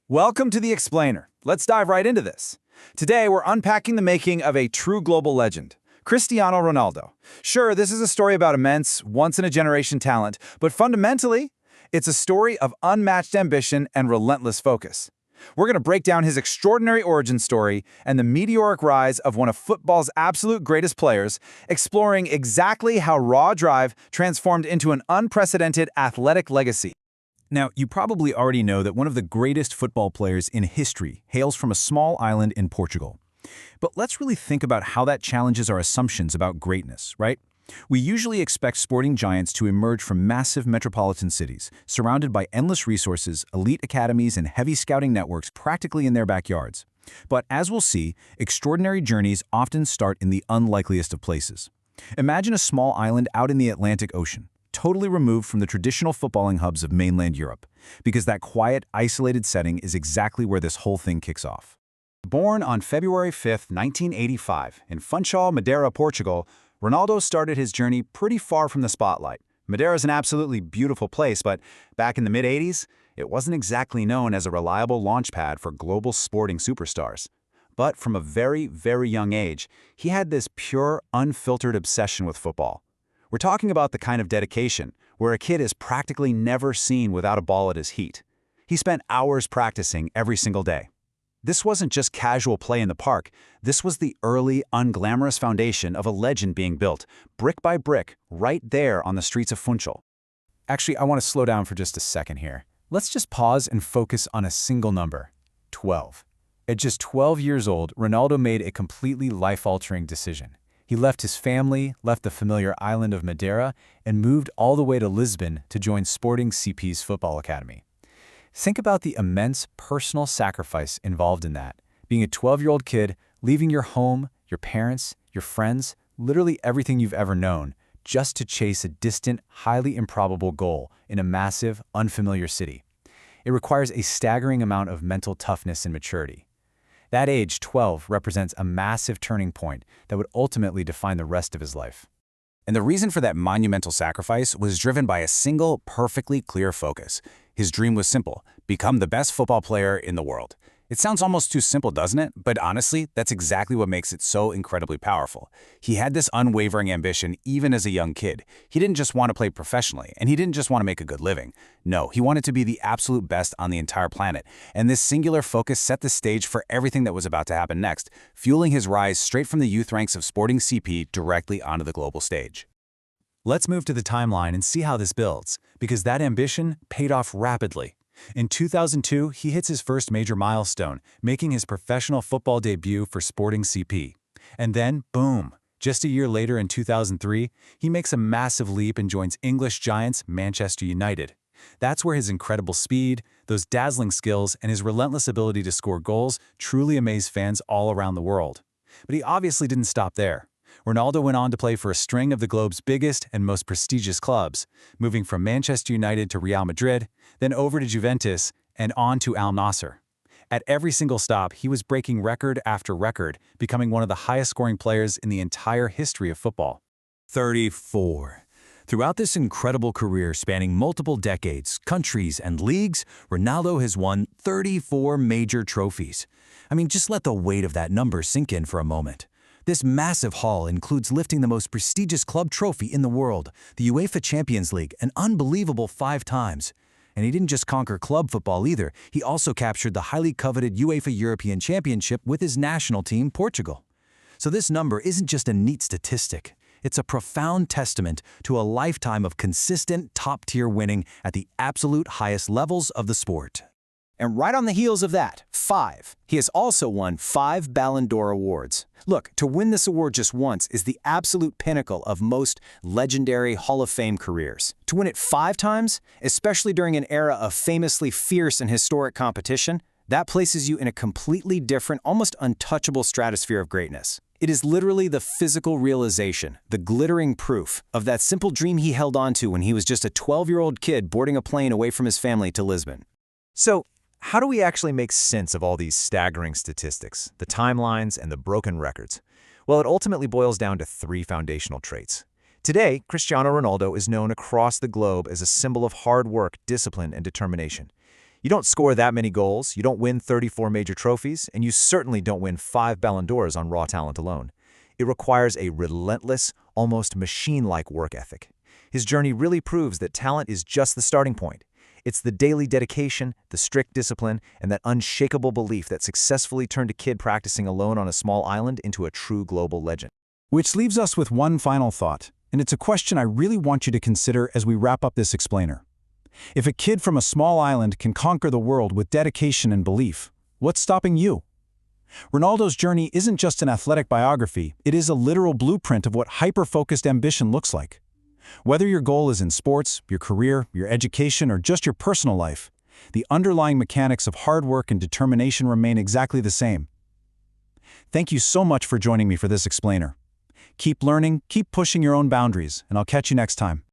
Welcome to The Explainer. Let's dive right into this. Today, we're unpacking the making of a true global legend, Cristiano Ronaldo. Sure, this is a story about immense, once-in-a-generation talent, but fundamentally, it's a story of unmatched ambition and relentless focus. We're going to break down his extraordinary origin story and the meteoric rise of one of football's absolute greatest players, exploring exactly how raw drive transformed into an unprecedented athletic legacy. Now, you probably already know that one of the greatest football players in history hails from a small island in Portugal. But let's really think about how that challenges our assumptions about greatness, right? We usually expect sporting giants to emerge from massive metropolitan cities, surrounded by endless resources, elite academies, and heavy scouting networks practically in their backyards. But as we'll see, extraordinary journeys often start in the unlikeliest of places. Imagine a small island out in the Atlantic Ocean, totally removed from the traditional footballing hubs of mainland Europe, because that quiet, isolated setting is exactly where this whole thing kicks off. Born on February 5, 1985, in Funchal, Madeira, Portugal, Ronaldo started his journey pretty far from the spotlight. Madeira is an absolutely beautiful place, but back in the mid-'80s, it wasn't exactly known as a reliable launchpad for global sporting superstars. But from a very, very young age, he had this pure, unfiltered obsession with football. We're talking about the kind of dedication where a kid is practically never seen without a ball at his feet. He spent hours practicing every single day. This wasn't just casual play in the park. This was the early, unglamorous foundation of a legend being built, brick by brick, right there on the streets of Funchal. Actually, I want to slow down for just a second here. Let's just pause and focus on a single number: 12. At just 12 years old, Ronaldo made a completely life-altering decision. He left his family, left the familiar island of Madeira, and moved all the way to Lisbon to join Sporting CP's football academy. Think about the immense personal sacrifice involved in that. Being a 12-year-old kid, leaving your home, your parents, your friends, literally everything you've ever known, just to chase a distant, highly improbable goal in a massive, unfamiliar city. It requires a staggering amount of mental toughness and maturity. That age, 12, represents a massive turning point that would ultimately define the rest of his life. And the reason for that monumental sacrifice was driven by a single, perfectly clear focus. His dream was simple: become the best football player in the world. It sounds almost too simple, doesn't it? But honestly, that's exactly what makes it so incredibly powerful. He had this unwavering ambition even as a young kid. He didn't just want to play professionally, and he didn't just want to make a good living. No, he wanted to be the absolute best on the entire planet. And this singular focus set the stage for everything that was about to happen next, fueling his rise straight from the youth ranks of Sporting CP directly onto the global stage. Let's move to the timeline and see how this builds, because that ambition paid off rapidly. In 2002, he hits his first major milestone, making his professional football debut for Sporting CP. And then, boom, just a year later in 2003, he makes a massive leap and joins English giants Manchester United. That's where his incredible speed, those dazzling skills, and his relentless ability to score goals truly amaze fans all around the world. But he obviously didn't stop there. Ronaldo went on to play for a string of the globe's biggest and most prestigious clubs, moving from Manchester United to Real Madrid, then over to Juventus, and on to Al Nassr. At every single stop, he was breaking record after record, becoming one of the highest-scoring players in the entire history of football. 34. Throughout this incredible career spanning multiple decades, countries, and leagues, Ronaldo has won 34 major trophies. I mean, just let the weight of that number sink in for a moment. This massive haul includes lifting the most prestigious club trophy in the world, the UEFA Champions League, an unbelievable 5 times. And he didn't just conquer club football either, he also captured the highly coveted UEFA European Championship with his national team, Portugal. So this number isn't just a neat statistic. It's a profound testament to a lifetime of consistent, top-tier winning at the absolute highest levels of the sport. And right on the heels of that, 5, he has also won 5 Ballon d'Or awards. Look, to win this award just once is the absolute pinnacle of most legendary Hall of Fame careers. To win it 5 times, especially during an era of famously fierce and historic competition, that places you in a completely different, almost untouchable stratosphere of greatness. It is literally the physical realization, the glittering proof, of that simple dream he held on to when he was just a 12-year-old kid boarding a plane away from his family to Lisbon. So, how do we actually make sense of all these staggering statistics, the timelines, and the broken records? Well, it ultimately boils down to 3 foundational traits. Today, Cristiano Ronaldo is known across the globe as a symbol of hard work, discipline, and determination. You don't score that many goals, you don't win 34 major trophies, and you certainly don't win 5 Ballon d'Ors on raw talent alone. It requires a relentless, almost machine-like work ethic. His journey really proves that talent is just the starting point. It's the daily dedication, the strict discipline, and that unshakable belief that successfully turned a kid practicing alone on a small island into a true global legend. Which leaves us with one final thought, and it's a question I really want you to consider as we wrap up this explainer. If a kid from a small island can conquer the world with dedication and belief, what's stopping you? Ronaldo's journey isn't just an athletic biography, it is a literal blueprint of what hyper-focused ambition looks like. Whether your goal is in sports, your career, your education, or just your personal life, the underlying mechanics of hard work and determination remain exactly the same. Thank you so much for joining me for this explainer. Keep learning, keep pushing your own boundaries, and I'll catch you next time.